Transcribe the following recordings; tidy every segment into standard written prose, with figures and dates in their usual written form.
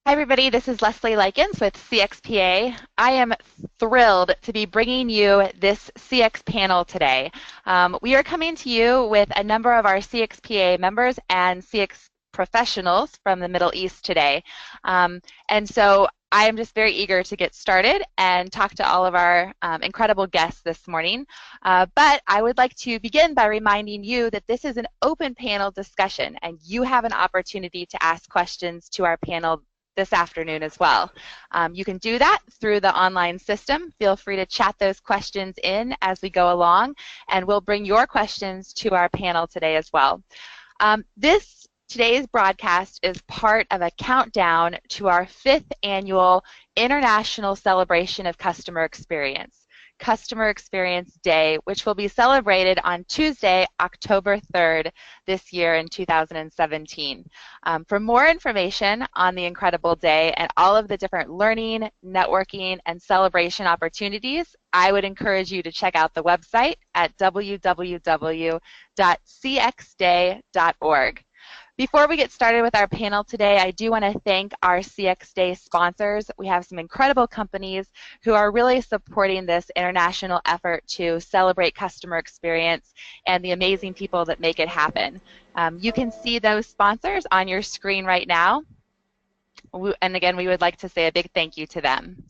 Hi everybody, this is Lesley Lykins with CXPA. I am thrilled to be bringing you this CX panel today. We are coming to you with a number of our CXPA members and CX professionals from the Middle East today. And so I am just very eager to get started and talk to all of our incredible guests this morning. But I would like to begin by reminding you that this is an open panel discussion and you have an opportunity to ask questions to our panel this afternoon as well. You can do that through the online system. Feel free to chat those questions in as we go along, and we'll bring your questions to our panel today as well. Today's broadcast is part of a countdown to our 5th annual International Celebration of Customer Experience Day, which will be celebrated on Tuesday, October 3rd this year in 2017. For more information on the incredible day and all of the different learning, networking, and celebration opportunities, I would encourage you to check out the website at www.cxday.org. Before we get started with our panel today, I do want to thank our CX Day sponsors. We have some incredible companies who are really supporting this international effort to celebrate customer experience and the amazing people that make it happen. You can see those sponsors on your screen right now. And again, we would like to say a big thank you to them.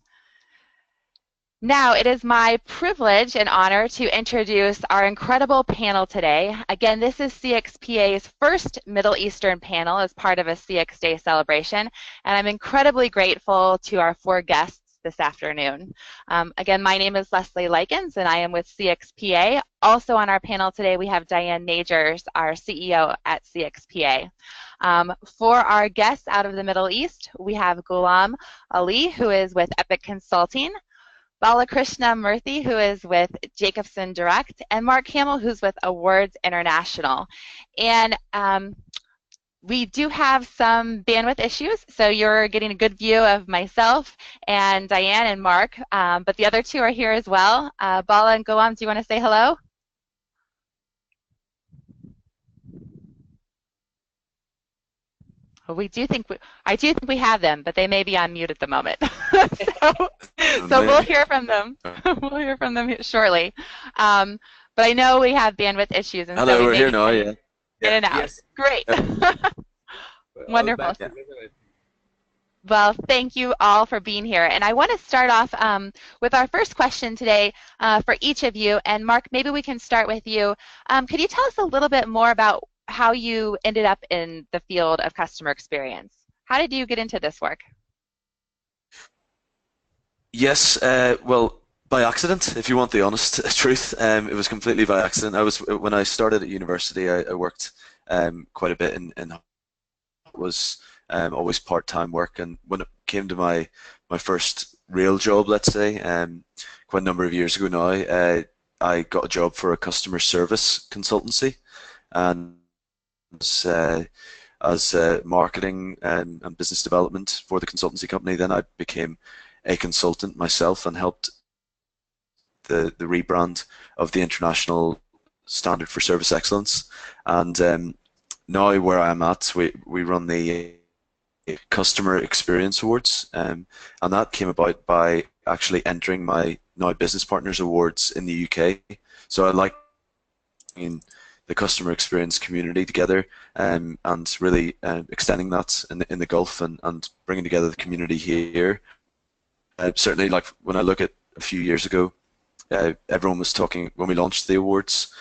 Now, it is my privilege and honor to introduce our incredible panel today. Again, this is CXPA's first Middle Eastern panel as part of a CX Day celebration, and I'm incredibly grateful to our 4 guests this afternoon. Again, my name is Lesley Lykins, and I am with CXPA. Also on our panel today, we have Diane Majors, our CEO at CXPA. For our guests out of the Middle East, we have Ghulam Ali, who is with Epic Consulting, Balakrishna Murthy, who is with Jacobsons Direct, and Mark Hamill, who's with Awards International. And we do have some bandwidth issues, so you're getting a good view of myself and Diane and Mark, but the other 2 are here as well. Bala and Ghulam, do you want to say hello? Well, I do think we have them, but they may be on mute at the moment. so we'll hear from them. We'll hear from them shortly. But I know we have bandwidth issues, and hello, so we're here now. Yeah. In and out. Yes. Great. Wonderful. Well, thank you all for being here. And I want to start off with our first question today for each of you. And Mark, maybe we can start with you. Could you tell us a little bit more about how you ended up in the field of customer experience? How did you get into this work? Yes, well, by accident, if you want the honest truth. It was completely by accident. When I started at university, I worked quite a bit in was always part-time work, and when it came to my first real job, let's say, quite a number of years ago now, I got a job for a customer service consultancy, and as marketing and business development for the consultancy company. Then I became a consultant myself and helped the rebrand of the international standard for service excellence. And now where I'm at, we run the Customer Experience Awards, and that came about by actually entering my Now Business Partners Awards in the UK. So I like the customer experience community together, and really extending that in the Gulf and bringing together the community here. Certainly, like when I look at a few years ago, everyone was talking, when we launched the awards,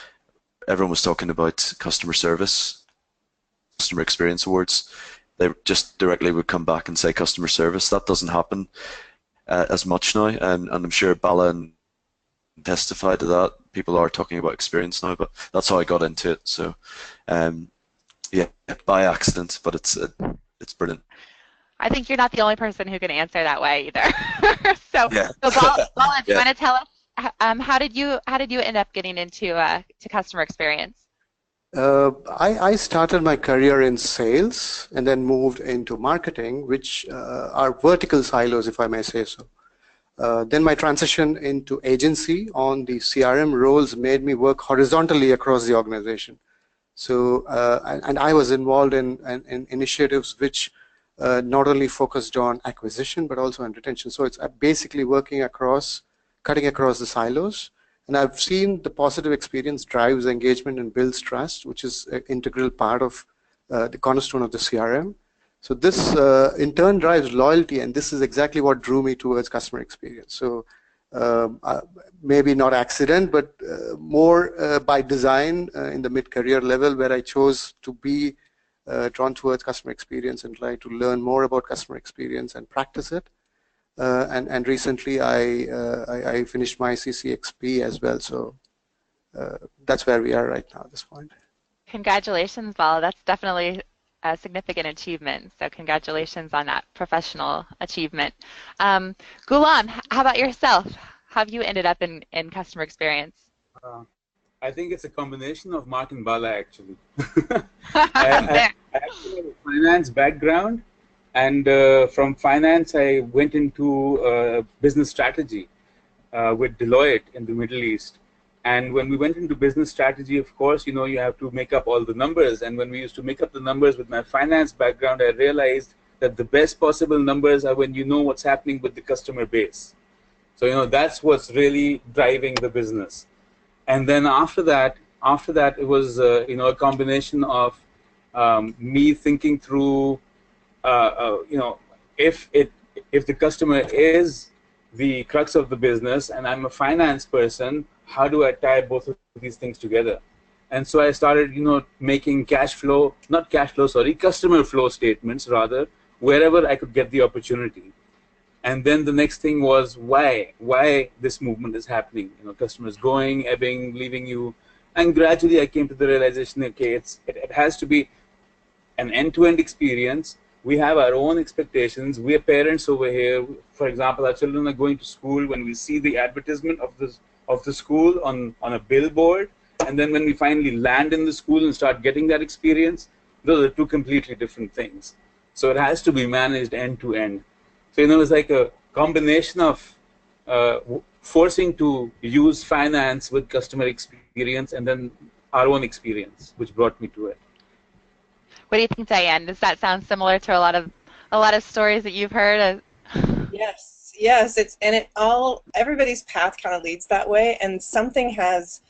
everyone was talking about customer service, Customer Experience Awards. They just directly would come back and say customer service. That doesn't happen as much now, and I'm sure Bala and testify to that. People are talking about experience now, but that's how I got into it. So, yeah, by accident, but it's brilliant. I think you're not the only person who can answer that way either. so, yeah. Bala, do you want to tell us how did you end up getting into to customer experience? I started my career in sales and then moved into marketing, which are vertical silos, if I may say so. Then my transition into agency on the CRM roles made me work horizontally across the organization. So, and I was involved in initiatives which not only focused on acquisition but also on retention. So it's basically working across, cutting across the silos. And I've seen the positive experience drives engagement and builds trust, which is an integral part of the cornerstone of the CRM. So this in turn drives loyalty, and this is exactly what drew me towards customer experience. So maybe not accident, but more by design in the mid-career level, where I chose to be drawn towards customer experience and try to learn more about customer experience and practice it. And recently I finished my CCXP as well, so that's where we are right now at this point. Congratulations, Bala. That's definitely a significant achievement. So congratulations on that professional achievement. Ghulam, how about yourself? How have you ended up in customer experience? I think it's a combination of Mark and Bala, actually. I actually have a finance background, and from finance I went into business strategy with Deloitte in the Middle East. And when we went into business strategy, of course, you know, you have to make up all the numbers. And when we used to make up the numbers with my finance background, I realized that the best possible numbers are when you know what's happening with the customer base. So, you know, that's what's really driving the business. And then after that, it was, you know, a combination of me thinking through, you know, if the customer is the crux of the business and I'm a finance person, how do I tie both of these things together? And so I started, you know, making customer flow statements rather, wherever I could get the opportunity. And then the next thing was why this movement is happening. You know, customers going, ebbing, leaving you. And gradually I came to the realization, okay, it has to be an end-to-end experience. We have our own expectations. We are parents over here. For example, our children are going to school. When we see the advertisement of the school on a billboard, and then when we finally land in the school and start getting that experience, those are two completely different things. So it has to be managed end to end. So, you know, it's like a combination of forcing to use finance with customer experience and then our own experience, which brought me to it. What do you think, Diane? Does that sound similar to a lot of stories that you've heard? Yes, everybody's path kind of leads that way, and something has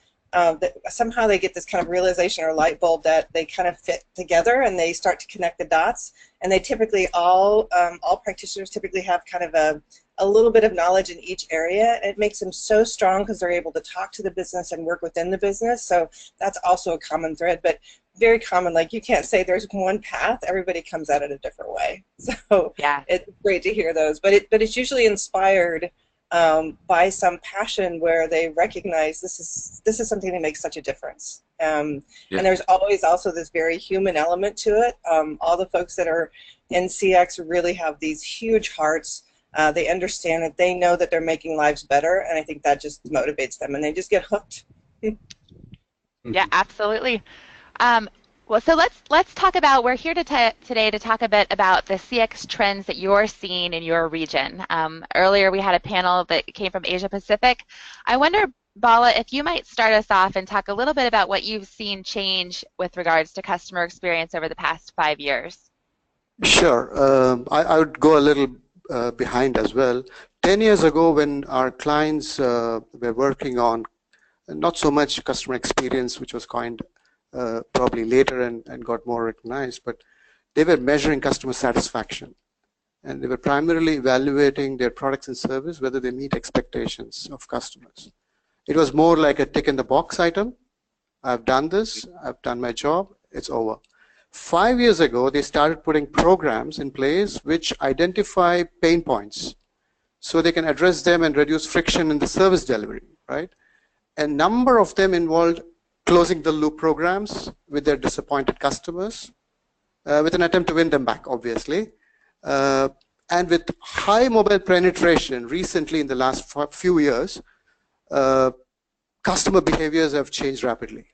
somehow they get this kind of realization or light bulb that they kind of fit together, and they start to connect the dots. And they typically all practitioners typically have kind of a little bit of knowledge in each area. It makes them so strong because they're able to talk to the business and work within the business. So that's also a common thread, but very common. Like, you can't say there's one path. Everybody comes at it a different way. So yeah, it's great to hear those. But it's usually inspired by some passion where they recognize this is something that makes such a difference. And there's always also this very human element to it. All the folks that are in CX really have these huge hearts. They understand it. They know that they're making lives better, and I think that just motivates them, and they just get hooked. Yeah, absolutely. Well, so let's talk about, we're here today to talk a bit about the CX trends that you're seeing in your region. Earlier we had a panel that came from Asia Pacific. I wonder, Bala, if you might start us off and talk a little bit about what you've seen change with regards to customer experience over the past 5 years. Sure. I would go a little behind as well. 10 years ago, when our clients were working on not so much customer experience, which was coined probably later and got more recognized, but they were measuring customer satisfaction. And they were primarily evaluating their products and service, whether they meet expectations of customers. It was more like a tick in the box item. I've done this, I've done my job, it's over. 5 years ago, they started putting programs in place which identify pain points so they can address them and reduce friction in the service delivery, right? A number of them involved closing the loop programs with their disappointed customers with an attempt to win them back, obviously. And with high mobile penetration recently in the last few years, customer behaviors have changed rapidly.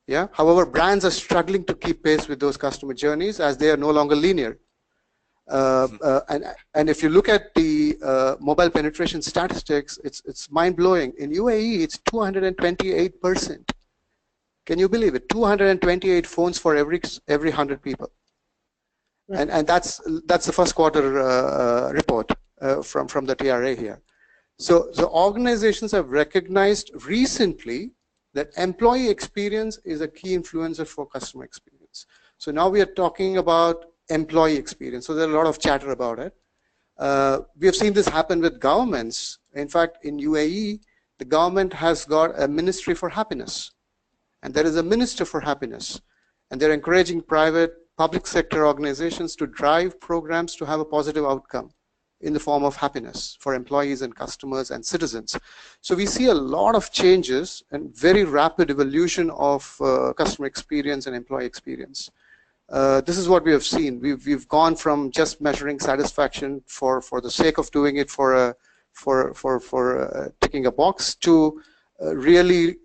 Yeah. However, brands are struggling to keep pace with those customer journeys as they are no longer linear. And if you look at the mobile penetration statistics, it's mind-blowing. In UAE, it's 228%. Can you believe it? 228 phones for every 100 people. And that's the first quarter report from the TRA here. So organizations have recognized recently that employee experience is a key influencer for customer experience. So now we are talking about employee experience. So there's a lot of chatter about it. We have seen this happen with governments. In fact, in UAE, the government has got a ministry for happiness, and there is a minister for happiness, and they're encouraging public sector organizations to drive programs to have a positive outcome in the form of happiness for employees and customers and citizens. So we see a lot of changes and very rapid evolution of customer experience and employee experience. This is what we have seen. We've gone from just measuring satisfaction for the sake of doing it for ticking a box to really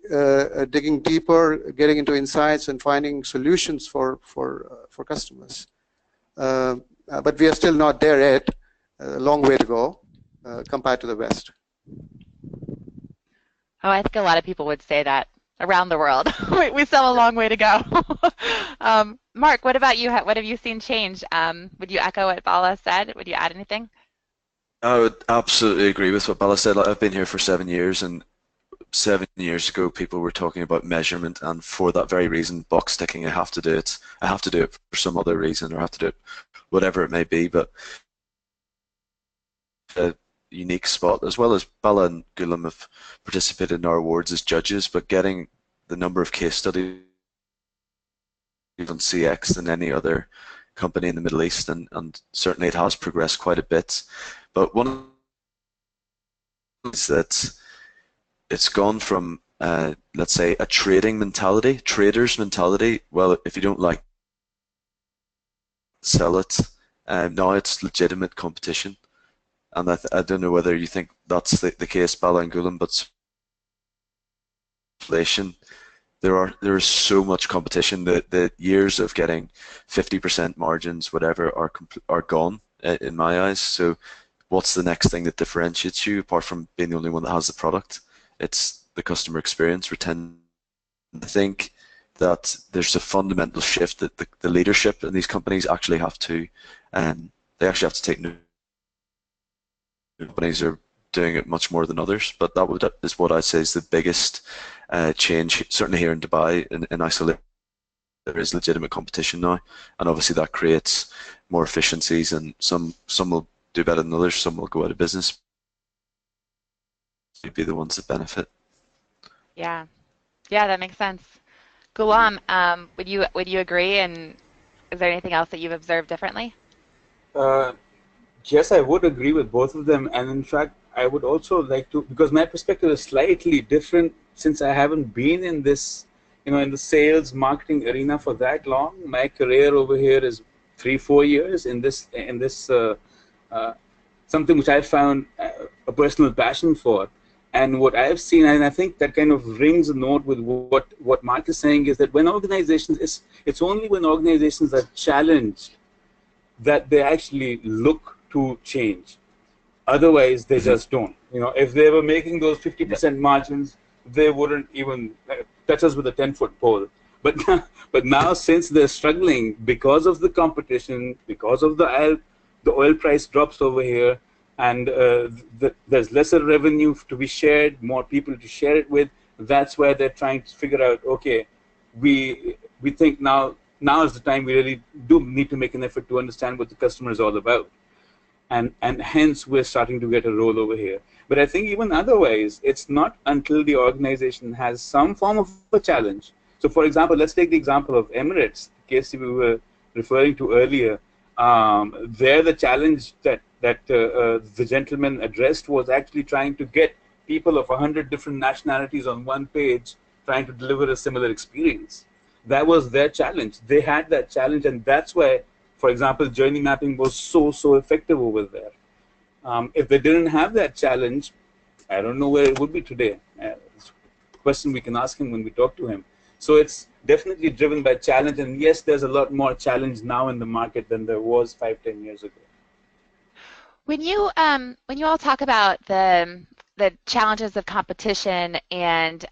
digging deeper, getting into insights and finding solutions for customers. But we are still not there yet. A long way to go compared to the West. Oh, I think a lot of people would say that around the world. We still have a long way to go. Mark, what about you? What have you seen change? Would you echo what Bala said? Would you add anything? I would absolutely agree with what Bala said. I've been here for 7 years, and 7 years ago people were talking about measurement, and for that very reason, box ticking, I have to do it. I have to do it for some other reason, or I have to do it whatever it may be. But a unique spot, as well as Bala and Ghulam have participated in our awards as judges, but getting the number of case studies on CX than any other company in the Middle East, and certainly it has progressed quite a bit. But one of the things that it's gone from, let's say, a trader's mentality, well, if you don't like, sell it. Now it's legitimate competition. And I don't know whether you think that's the case, Bala and Ghulam, but inflation, there is so much competition that the years of getting 50% margins, whatever, are gone in my eyes. So what's the next thing that differentiates you apart from being the only one that has the product? It's the customer experience. I think that there's a fundamental shift that the leadership in these companies actually have to, take note. Companies are doing it much more than others, but that is what I'd say is the biggest change, certainly here in Dubai, in isolation. There is legitimate competition now, and obviously that creates more efficiencies, and some will do better than others, some will go out of business. You'd be the ones that benefit. Yeah, that makes sense. Ghulam, would you agree, and is there anything else that you've observed differently? Yes, I would agree with both of them, and in fact, I would also like to, because my perspective is slightly different since I haven't been in this, in the sales marketing arena for that long. My career over here is 3-4 years in this something which I found a personal passion for. And what I've seen, and I think that kind of rings a note with what Mark is saying, is that when organizations, it's only when organizations are challenged that they actually look to change. Otherwise, they just don't. If they were making those 50% margins, they wouldn't even touch us with a 10-foot pole. But now, since they're struggling because of the competition, because of the oil price drops over here, and there's lesser revenue to be shared, more people to share it with, that's where they're trying to figure out, okay, we think now is the time we really do need to make an effort to understand what the customer is all about. And hence we're starting to get a role over here. But I think even otherwise, it's not until the organization has some form of a challenge. So for example, let's take the example of Emirates, the case we were referring to earlier. There the challenge that the gentleman addressed was actually trying to get people of 100 different nationalities on one page, trying to deliver a similar experience. That was their challenge. They had that challenge, and that's why, for example, journey mapping was so effective over there. If they didn't have that challenge, I don't know where it would be today. It's a question we can ask him when we talk to him. So it's definitely driven by challenge, and yes, there's a lot more challenge now in the market than there was 5-10 years ago. When you all talk about the challenges of competition and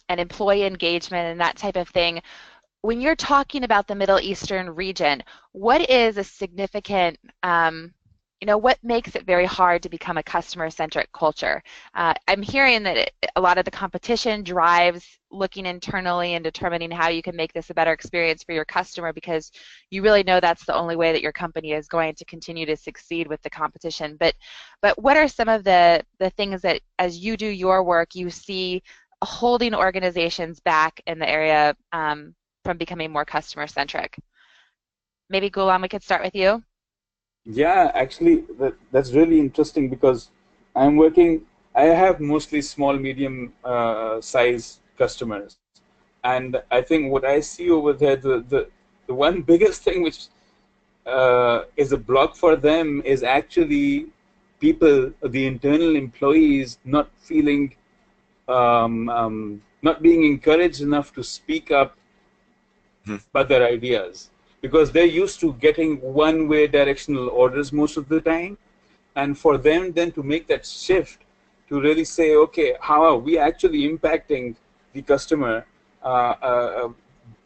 employee engagement and that type of thing, when you're talking about the Middle Eastern region, what is a significant, what makes it very hard to become a customer-centric culture? I'm hearing that a lot of the competition drives looking internally and determining how you can make this a better experience for your customer, because you really know that's the only way that your company is going to continue to succeed with the competition. But what are some of the things that, as you do your work, you see holding organizations back in the area from becoming more customer-centric? Maybe Ghulam, we could start with you. Yeah, actually, that's really interesting because I have mostly small, medium size customers. And I think what I see over there, the one biggest thing which is a block for them is actually people, the internal employees, not feeling, not being encouraged enough to speak up about their ideas, because they're used to getting one-way directional orders most of the time. And for them then to make that shift to really say, okay, how are we actually impacting the customer?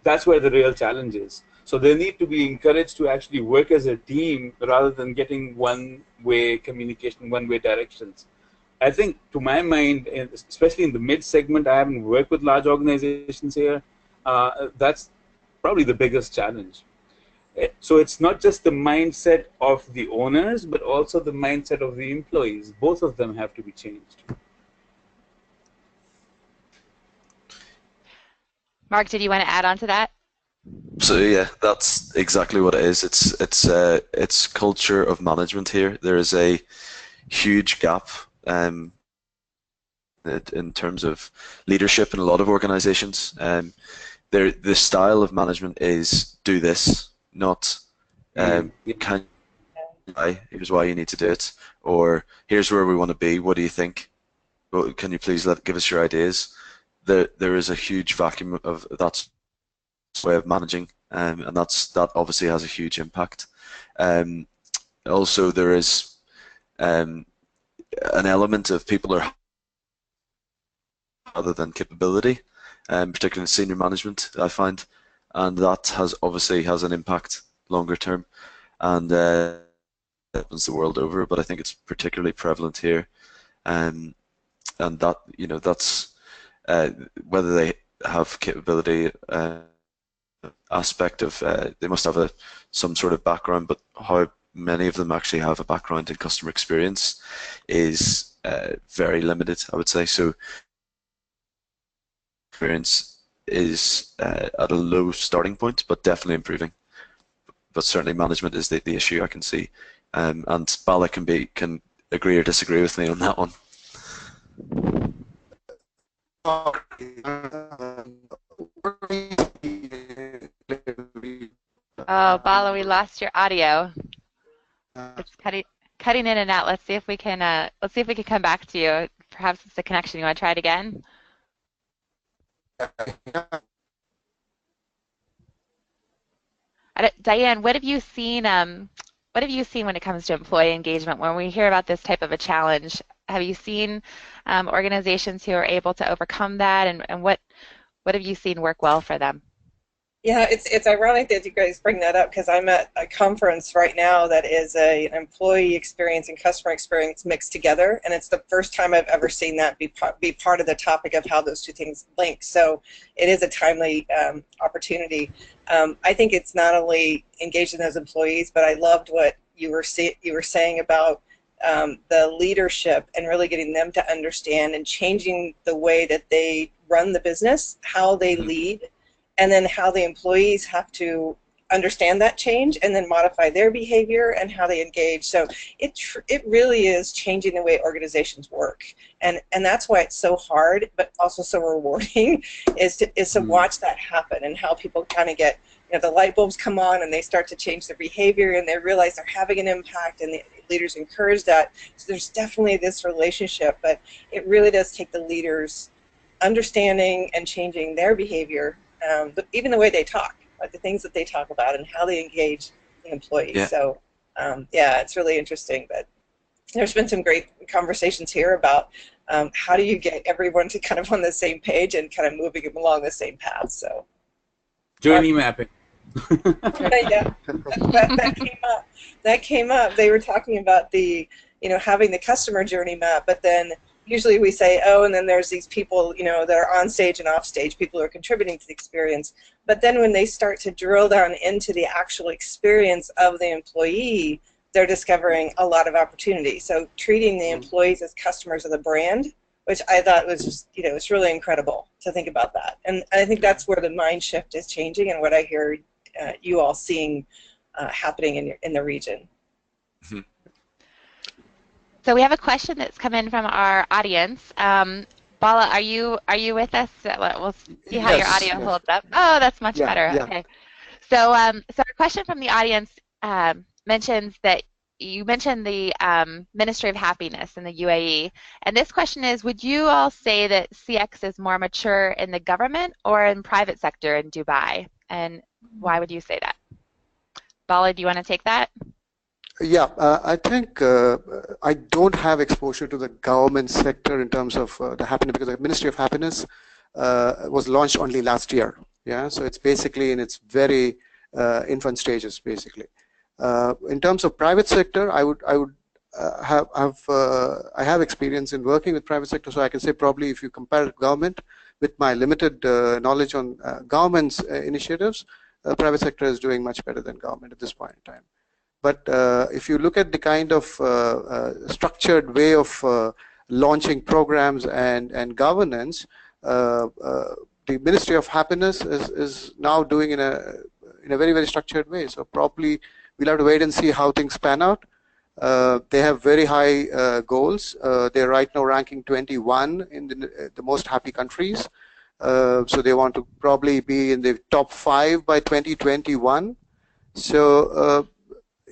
That's where the real challenge is. So they need to be encouraged to actually work as a team rather than getting one-way communication, one-way directions. I think, to my mind, especially in the mid segment, I haven't worked with large organizations here. That's probably the biggest challenge. So it's not just the mindset of the owners, but also the mindset of the employees. Both of them have to be changed. Mark, did you want to add on to that? So yeah, that's exactly what it is. It's culture of management here. There is a huge gap in terms of leadership in a lot of organizations. The style of management is do this, not here's why you need to do it, or here's where we want to be, what do you think? Well, can you please give us your ideas? There is a huge vacuum of that way of managing, and that obviously has a huge impact. Also, there is an element of people are other than capability, particularly in senior management, I find, and that obviously has an impact longer term, and happens the world over, but I think it's particularly prevalent here, and that that's whether they have capability aspect of they must have some sort of background, but how many of them actually have a background in customer experience is very limited, I would say. So experience is at a low starting point, but definitely improving. But certainly management is the issue I can see, and Bala can agree or disagree with me on that one. Oh, Bala, we lost your audio. It's cutting in and out. Let's see if we can come back to you. Perhaps it's the connection. You want to try it again? Diane, what have you seen? What have you seen when it comes to employee engagement? When we hear about this type of a challenge, have you seen organizations who are able to overcome that, and what have you seen work well for them? Yeah, it's ironic that you guys bring that up, because I'm at a conference right now that is an employee experience and customer experience mixed together, and it's the first time I've ever seen that be part of the topic of how those two things link. So it is a timely opportunity. I think it's not only engaging those employees, but I loved what you were saying about the leadership and really getting them to understand and changing the way that they run the business, how they lead, and then how the employees have to understand that change and then modify their behavior and how they engage. So it really is changing the way organizations work, and that's why it's so hard but also so rewarding is to watch that happen, and how people kind of get, the light bulbs come on and they start to change their behavior and they realize they're having an impact, and the leaders encourage that. So there's definitely this relationship, but it really does take the leaders understanding and changing their behavior, even the way they talk, like the things that they talk about and how they engage the employees. Yeah. So yeah, it's really interesting. But there's been some great conversations here about how do you get everyone to kind of on the same page and kind of moving them along the same path. So Journey mapping. Yeah, that came up. That came up. They were talking about the, having the customer journey map, but then usually we say, oh, and then there's these people, that are on stage and off stage, people who are contributing to the experience. But then when they start to drill down into the actual experience of the employee, they're discovering a lot of opportunity. So treating the employees as customers of the brand, which I thought was just, it's really incredible to think about that. And I think that's where the mind shift is changing, and what I hear you all seeing happening in the region. Mm-hmm. So we have a question that's come in from our audience. Bala, are you with us? We'll see how your audio holds up. Oh, that's much better. Yeah. Okay. So, so our question from the audience mentions that you mentioned the Ministry of Happiness in the UAE, and this question is: would you all say that CX is more mature in the government or in private sector in Dubai? And why would you say that? Bala, do you want to take that? Yeah, I think I don't have exposure to the government sector in terms of the happiness, because the Ministry of Happiness was launched only last year. Yeah, so it's basically in its very infant stages, basically. In terms of private sector, I have experience in working with private sector, so I can say probably if you compare government with my limited knowledge on government's initiatives, private sector is doing much better than government at this point in time. But if you look at the kind of structured way of launching programs and governance, the Ministry of Happiness is now doing in a very, very structured way. So probably we'll have to wait and see how things pan out. They have very high goals. They're right now ranking 21 in the most happy countries. So they want to probably be in the top 5 by 2021. So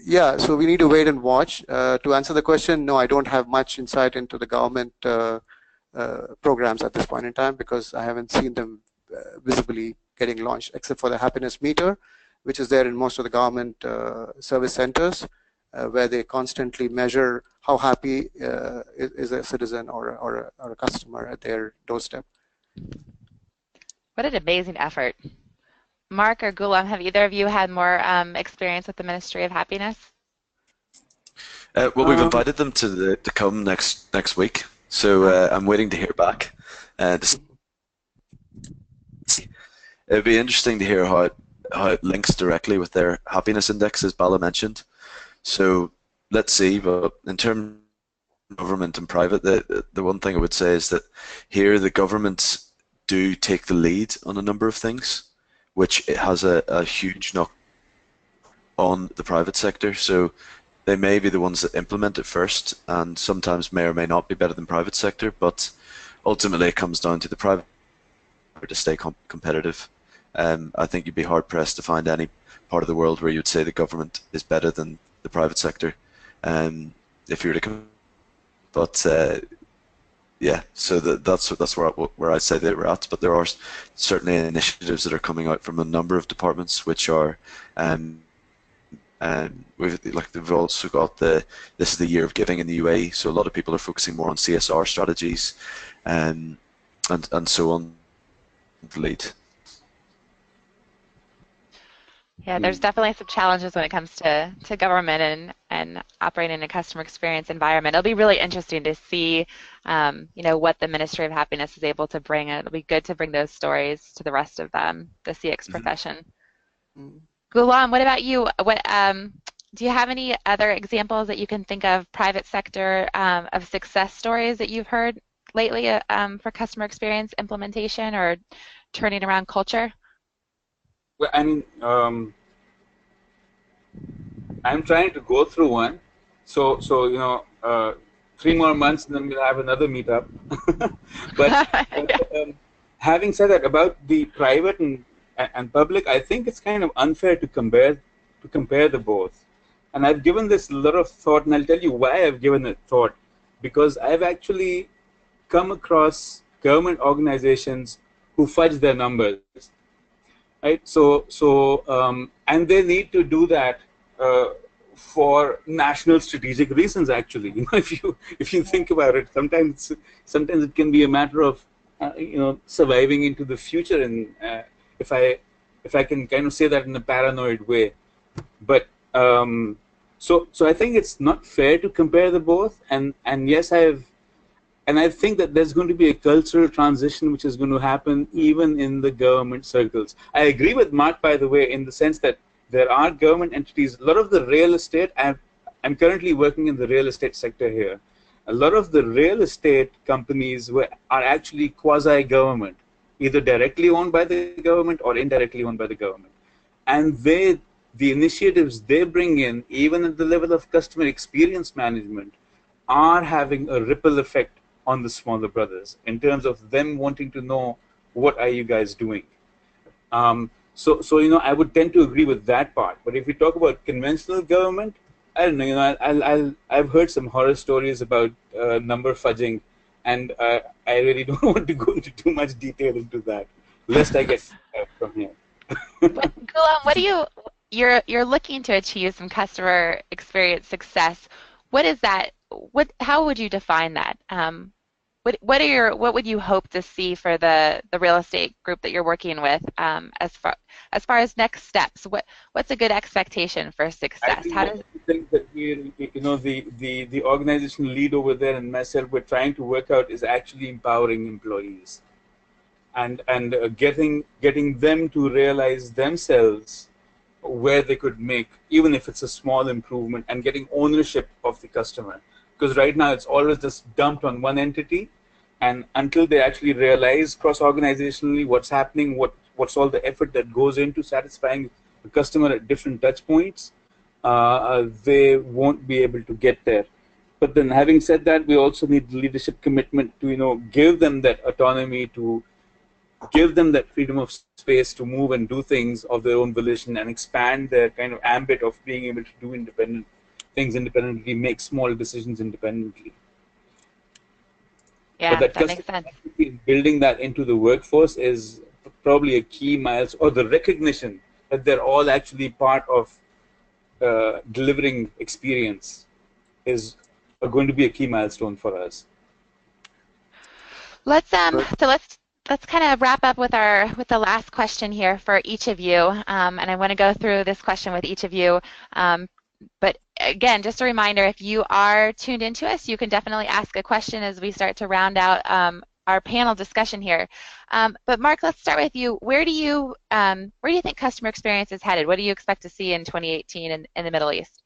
yeah, so we need to wait and watch. To answer the question, no, I don't have much insight into the government programs at this point in time, because I haven't seen them visibly getting launched, except for the happiness meter, which is there in most of the government service centers, where they constantly measure how happy is a citizen or a customer at their doorstep. What an amazing effort. Mark or Ghulam, have either of you had more experience with the Ministry of Happiness? Well, we've invited them to come next week, so I'm waiting to hear back. It'd be interesting to hear how it links directly with their happiness index, as Bala mentioned. So let's see. But in terms of government and private, the one thing I would say is that here the governments do take the lead on a number of things, which it has a huge knock on the private sector. So they may be the ones that implement it first, and sometimes may or may not be better than private sector, but ultimately it comes down to the private sector to stay competitive. I think you'd be hard pressed to find any part of the world where you'd say the government is better than the private sector, if you were to. But yeah, so that's where I'd say they were at. But there are certainly initiatives that are coming out from a number of departments, which are, they've also got this is the year of giving in the UAE, so a lot of people are focusing more on CSR strategies, and so on. The lead. Yeah, there's definitely some challenges when it comes to government and operating in a customer experience environment. It'll be really interesting to see, what the Ministry of Happiness is able to bring. It'll be good to bring those stories to the rest of the CX profession. Ghulam, what about you? What do you have any other examples that you can think of, private sector, of success stories that you've heard lately for customer experience implementation or turning around culture? Well, I mean, I'm trying to go through one. So 3 more months, and then we'll have another meetup. But having said that, about the private and public, I think it's kind of unfair to compare the both. And I've given this a lot of thought, and I'll tell you why I've given it thought. Because I've actually come across government organizations who fudge their numbers. Right, and they need to do that for national strategic reasons. Actually, if you think about it, sometimes it can be a matter of surviving into the future. And if I if I can kind of say that in a paranoid way. But so I think it's not fair to compare the both. And yes, I think that there's going to be a cultural transition which is going to happen even in the government circles. I agree with Mark, by the way, in the sense that there are government entities. A lot of the real estate, I'm currently working in the real estate sector here. A lot of the real estate companies are actually quasi-government, either directly owned by the government or indirectly owned by the government. And the initiatives they bring in, even at the level of customer experience management, are having a ripple effect on the smaller brothers in terms of them wanting to know, what are you guys doing? So I would tend to agree with that part. But if we talk about conventional government, I don't know. I've heard some horror stories about number fudging, and I really don't want to go into too much detail into that, lest I get from here. Ghulam, what do you're looking to achieve some customer experience success. What is that? How would you define that? What would you hope to see for the real estate group that you're working with as far as next steps? What's a good expectation for success? I think that the organizational lead over there and myself, we're trying to work out is actually empowering employees and getting them to realize themselves where they could make, even if it's a small improvement, and getting ownership of the customer. Because right now it's always just dumped on one entity, and until they actually realize cross-organizationally what's happening, what's all the effort that goes into satisfying the customer at different touch points, they won't be able to get there. But then, having said that, we also need leadership commitment to give them that autonomy, to give them that freedom of space to move and do things of their own volition, and expand their kind of ambit of being able to do independent things independently, make small decisions independently. Yeah, but that makes sense. Building that into the workforce is probably a key milestone, or the recognition that they're all actually part of delivering experience is going to be a key milestone for us. Let's kind of wrap up with the last question here for each of you, and I want to go through this question with each of you. But again, just a reminder, if you are tuned into us, you can definitely ask a question as we start to round out our panel discussion here. But Mark, let's start with you. Where do you think customer experience is headed? What do you expect to see in 2018 in the Middle East?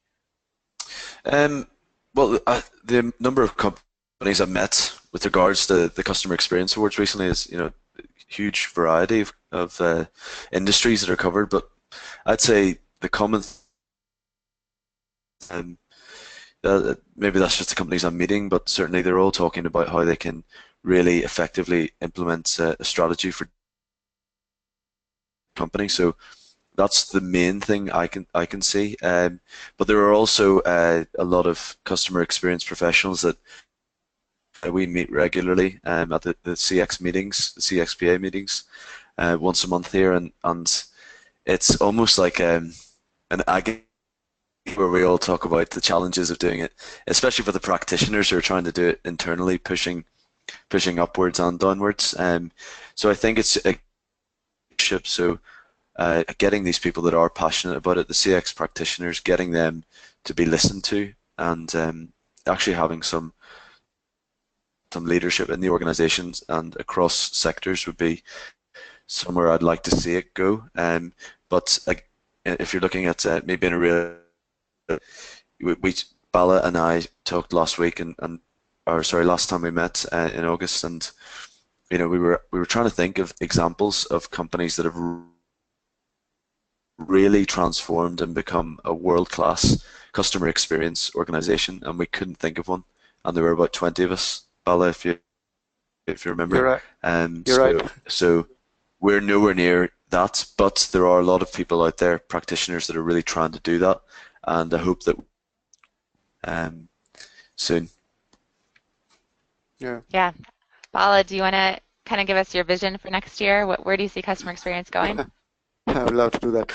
Well, the number of companies I've met with regards to the Customer Experience Awards recently is, huge variety of industries that are covered. But I'd say the common maybe that's just the companies I'm meeting, but certainly they're all talking about how they can really effectively implement a strategy for company. So that's the main thing I can see. But there are also a lot of customer experience professionals that we meet regularly at the CX meetings, the CXPA meetings, once a month here, and it's almost like an agony where we all talk about the challenges of doing it, especially for the practitioners who are trying to do it internally, pushing upwards and downwards. So I think it's a leadership. So getting these people that are passionate about it, the CX practitioners, getting them to be listened to, and actually having some leadership in the organizations and across sectors would be somewhere I'd like to see it go. But if you're looking at maybe in a real, Bala and I talked last week, last time we met in August, and we were trying to think of examples of companies that have really transformed and become a world-class customer experience organization, and we couldn't think of one, and there were about 20 of us. Bala, if you remember. You're right. You're right. So we're nowhere near that, but there are a lot of people out there, practitioners, that are really trying to do that, and I hope that soon. Yeah. Yeah. Bala, do you want to kind of give us your vision for next year? Where do you see customer experience going? I would love to do that.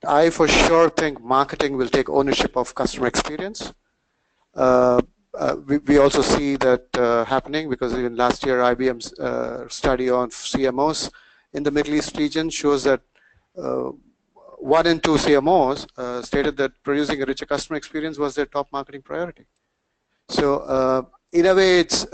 I for sure think marketing will take ownership of customer experience. We also see that happening, because even last year IBM's study on CMOs in the Middle East region shows that 1 in 2 CMOs stated that producing a richer customer experience was their top marketing priority. So in a way, it's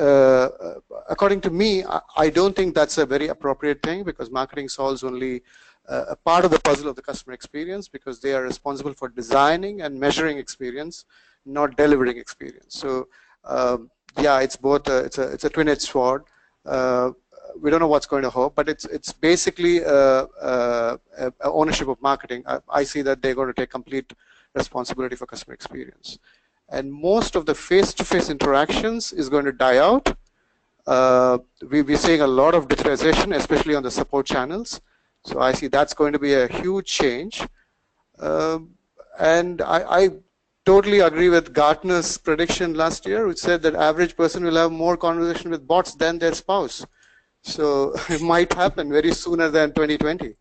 according to me, I don't think that's a very appropriate thing, because marketing solves only a part of the puzzle of the customer experience, because they are responsible for designing and measuring experience, not delivering experience. So yeah, it's both. It's a twin-edged sword. We don't know what's going to hold, but it's basically ownership of marketing. I see that they're going to take complete responsibility for customer experience, and most of the face-to-face interactions is going to die out. We're seeing a lot of digitization, especially on the support channels. So I see that's going to be a huge change, and I totally agree with Gartner's prediction last year, which said that average person will have more conversation with bots than their spouse. So it might happen very sooner than 2020.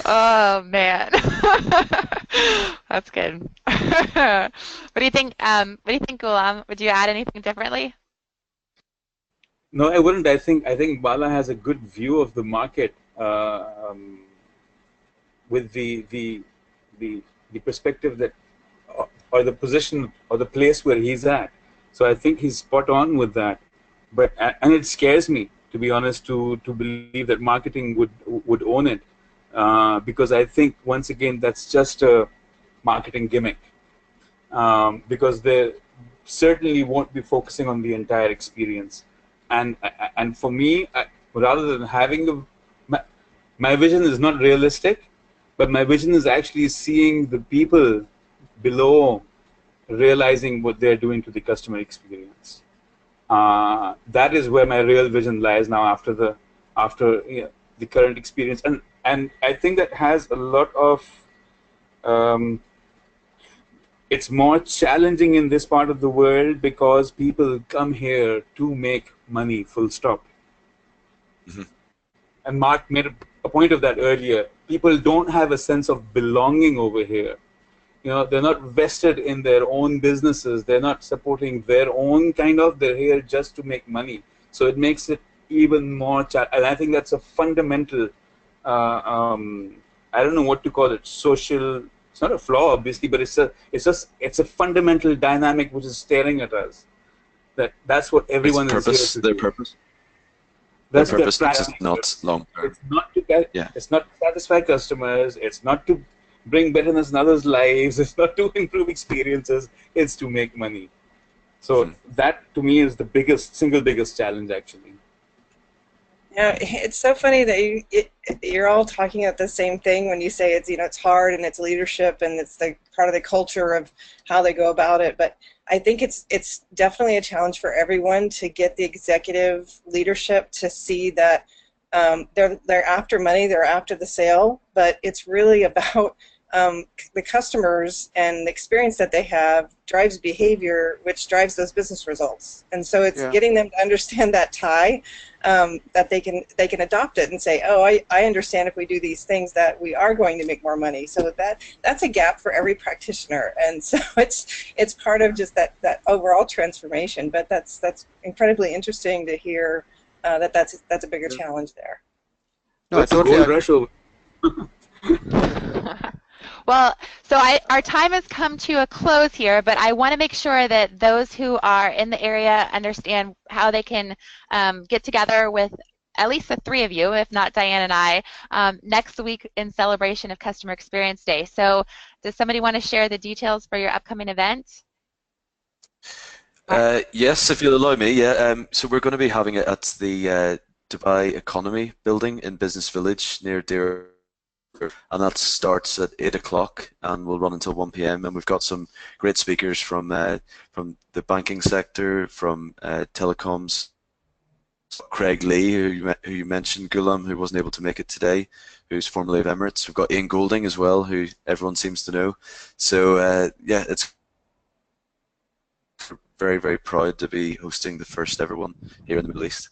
Oh man, that's good. What do you think? What do you think, Ghulam? Would you add anything differently? No, I wouldn't. I think Bala has a good view of the market with the perspective that, or the position or the place where he's at. So I think he's spot on with that. But and it scares me, to be honest, to believe that marketing would own it, because I think once again that's just a marketing gimmick, because they certainly won't be focusing on the entire experience. And for me, rather than having my vision is not realistic, but my vision is actually seeing the people below realizing what they're doing to the customer experience. That is where my real vision lies now after the current experience, and I think that has a lot of it's more challenging in this part of the world because people come here to make money, full stop. Mm-hmm. And Mark made a point of that earlier. People don't have a sense of belonging over here. You know, they're not vested in their own businesses. They're not supporting their own kind of. They're here just to make money. So it makes it even more and I think that's a fundamental. I don't know what to call it. Social. It's not a flaw, obviously, but it's a fundamental dynamic which is staring at us. That's what everyone is here to do. Their purpose. That's their purpose is not purpose. long term. It's not to get. Yeah. It's not to satisfy customers. It's not to bring betterness in others' lives. It's not to improve experiences. It's to make money. So that, to me, is the single biggest challenge, actually. Yeah, it's so funny that you're all talking about the same thing when you say it's it's hard and it's leadership and it's the part of the culture of how they go about it. But I think it's definitely a challenge for everyone to get the executive leadership to see that they're after money, they're after the sale, but it's really about the customers and the experience that they have drives behavior, which drives those business results. And so it's getting them to understand that tie, that they can adopt it and say, oh, I understand if we do these things that we are going to make more money. So that's a gap for every practitioner. And so it's part of just that overall transformation. But that's incredibly interesting to hear that's a bigger challenge there. No, I totally agree. Well, so our time has come to a close here, but I want to make sure that those who are in the area understand how they can get together with at least the three of you, if not Diane and I, next week in celebration of Customer Experience Day. So does somebody want to share the details for your upcoming event? Yes, if you'll allow me, yeah. So we're going to be having it at the Dubai Economy Building in Business Village near Deir. And that starts at 8 o'clock and will run until 1 p.m. And we've got some great speakers from the banking sector, from telecoms. Craig Lee, who you mentioned, Ghulam, who wasn't able to make it today, who's formerly of Emirates. We've got Ian Goulding as well, who everyone seems to know. So yeah, it's very, very proud to be hosting the first ever one here in the Middle East.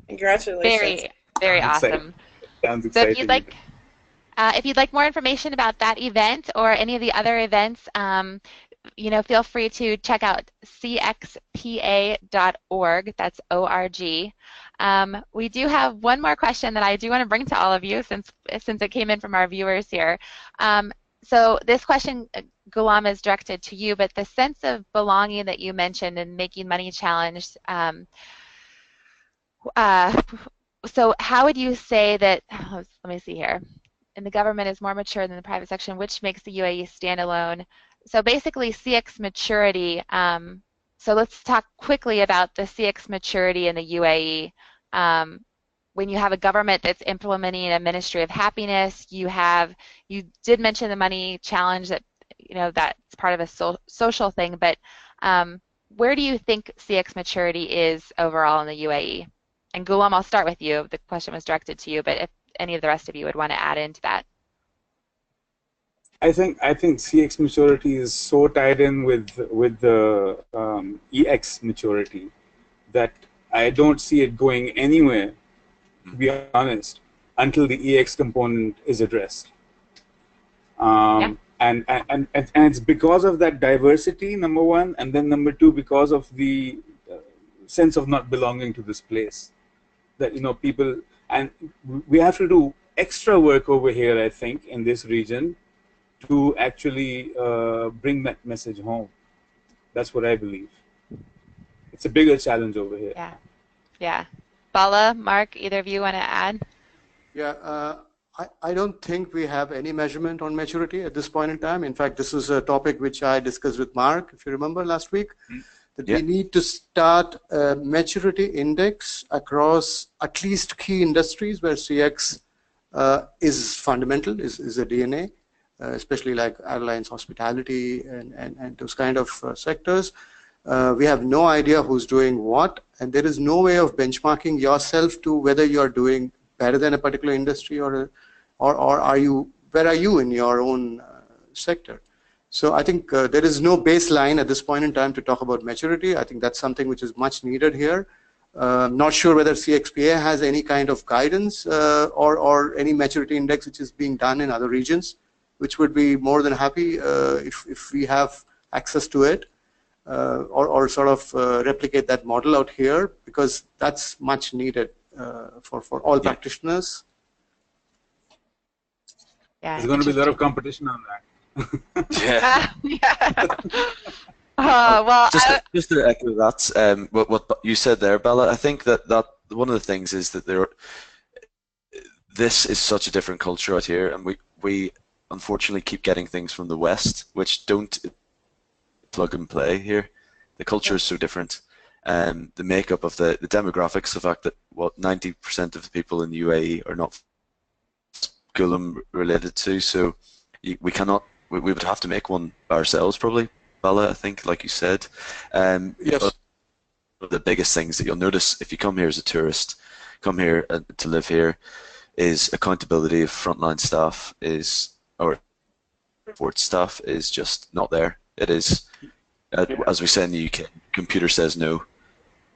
Congratulations. Very, very awesome. Sounds exciting. So if you'd like more information about that event or any of the other events, feel free to check out CXPA.org. That's ORG. We do have one more question that I do want to bring to all of you since it came in from our viewers here. So this question, Ghulam, is directed to you, but the sense of belonging that you mentioned in Making Money Challenge, so how would you say that, let me see here, and the government is more mature than the private section, which makes the UAE standalone? So basically CX maturity, so let's talk quickly about the CX maturity in the UAE. When you have a government that's implementing a Ministry of Happiness, you did mention the money challenge that, that's part of a social thing, but where do you think CX maturity is overall in the UAE? And Ghulam, I'll start with you. The question was directed to you, but if any of the rest of you would want to add into that. I think CX maturity is so tied in with the EX maturity that I don't see it going anywhere, to be honest, until the EX component is addressed. And it's because of that diversity, number one, and then number two, because of the sense of not belonging to this place. That people, and we have to do extra work over here, I think, in this region, to actually bring that message home. That's what I believe. It's a bigger challenge over here. Yeah, yeah. Bala, Mark, either of you want to add? Yeah, I don't think we have any measurement on maturity at this point in time. In fact, this is a topic which I discussed with Mark, if you remember last week, that we need to start a maturity index across at least key industries where CX is fundamental, is a DNA. Especially like airlines, hospitality, and those kind of sectors. We have no idea who's doing what, and there is no way of benchmarking yourself to whether you are doing better than a particular industry or are you, where are you in your own sector? So I think there is no baseline at this point in time to talk about maturity. I think that's something which is much needed here. Not sure whether CXPA has any kind of guidance or any maturity index which is being done in other regions, which would be more than happy if we have access to it or sort of replicate that model out here, because that's much needed for all practitioners. Yeah, there's going to be a lot of competition on that. Well, just to echo that, what you said there, Bella, I think that one of the things is that this is such a different culture out here, and we unfortunately keep getting things from the West which don't plug and play here. The culture is so different. The makeup of the demographics, the fact that 90% of the people in the UAE are not Ghulam related to, so we would have to make one ourselves probably, Bella, I think, like you said. Yes. The biggest things that you'll notice if you come here as a tourist, come here to live here, is accountability of frontline staff or support staff is just not there. It is, as we say in the UK, computer says no.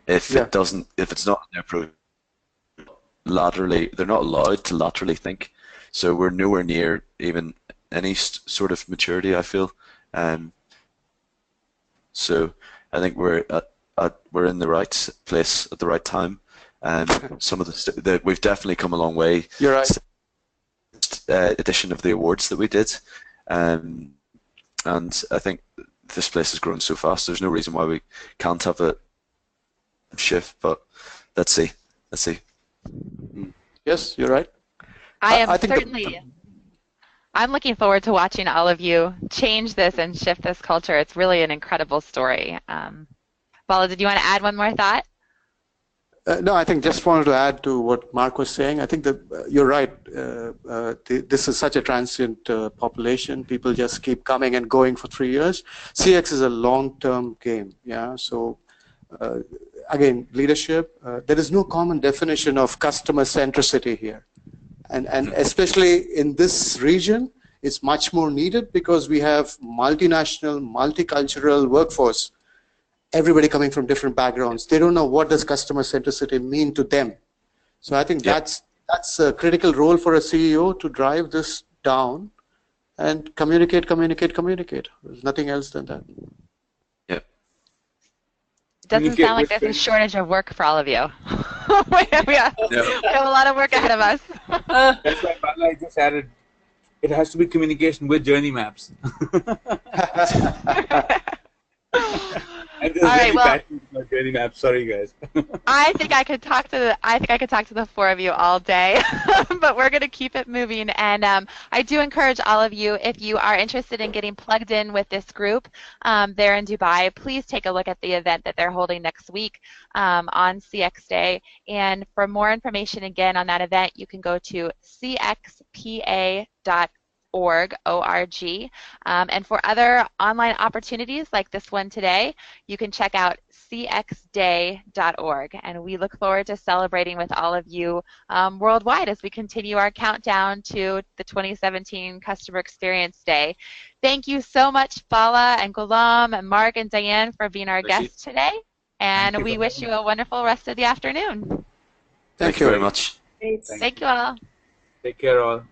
If it's not in their approach, they're not allowed to laterally think. So we're nowhere near even any sort of maturity, I feel. So I think we're in the right place at the right time. Some of we've definitely come a long way. You're right. Edition of the awards that we did, and I think this place has grown so fast. There's no reason why we can't have a shift, but let's see. Yes, you're right. I'm looking forward to watching all of you change this and shift this culture. It's really an incredible story. Bala, did you want to add one more thought? No, I think just wanted to add to what Mark was saying. I think that you're right. This is such a transient population. People just keep coming and going for 3 years. CX is a long-term game. Yeah. So again, leadership. There is no common definition of customer centricity here, and especially in this region, it's much more needed because we have multinational, multicultural workforce. Everybody coming from different backgrounds. They don't know what does customer centricity mean to them. So I think that's a critical role for a CEO to drive this down and communicate, communicate, communicate. There's nothing else than that. Yep. It doesn't sound like there's a shortage of work for all of you. we have a lot of work ahead of us. That's why Bala just added, it has to be communication with journey maps. I'm just really passionate about journey maps. Sorry, guys. I think I could talk to the four of you all day, but we're going to keep it moving. And I do encourage all of you, if you are interested in getting plugged in with this group there in Dubai, please take a look at the event that they're holding next week on CX Day. And for more information again on that event, you can go to cxpa.org, O-R-G. And for other online opportunities like this one today, you can check out cxday.org. And we look forward to celebrating with all of you worldwide as we continue our countdown to the 2017 Customer Experience Day. Thank you so much, Bala and Ghulam and Mark and Diane, for being our guests today. And we wish you a wonderful rest of the afternoon. Thank you very much. Thank you all. Take care all.